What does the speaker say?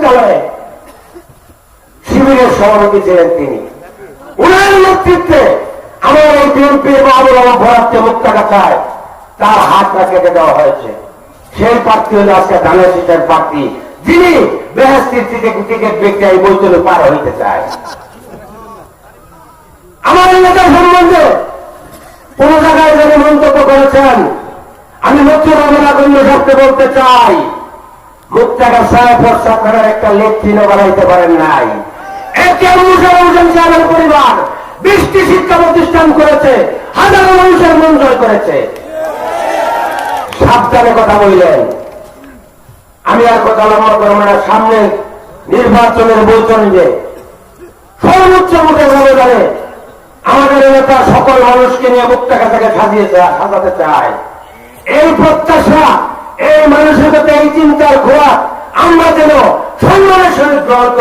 বিশ্ববিদ্যালয়ে শিবিরের সভাপতি ছিলেন তিনি। উনার নেতৃত্বে আমার এই বিএনপি ভরাতে মুক্তাগাছায় তার হাতটা কেটে দেওয়া হয়েছে। সেই প্রার্থী হল আজকে ধানের শীষের প্রার্থী, যিনি বেহেশতির টিকিট বিক্রি বৈতলে পার হইতে চায়। আমার নেতার সম্বন্ধে কোন জায়গায় যিনি মন্তব্য করেছেন, আমি মুখ্যমন্ত্রী সবকে বলতে চাই, মুক্তাগাছায় প্রস্তাব করার একটা লেট্রিনও বানাইতে পারেন নাই। পরিবার 20টি শিক্ষা প্রতিষ্ঠান করেছে, হাজারো মানুষের মন জয় করেছে। সাবধানে কথা বললেন। আমি আর কথা লম্বা করবো না। সামনে নির্বাচনের বৈতরণে সর্বোচ্চ ভোটের ব্যবধানে আমাদের নেতা সকল মানুষকে নিয়ে মুক্তাগাছাকে সাজাতে চায়। এই প্রত্যাশা, এই মানসিকতা, এই চিন্তার ঘোরা আমরা যেন সম্মানের সহিত গ্রহণ করি।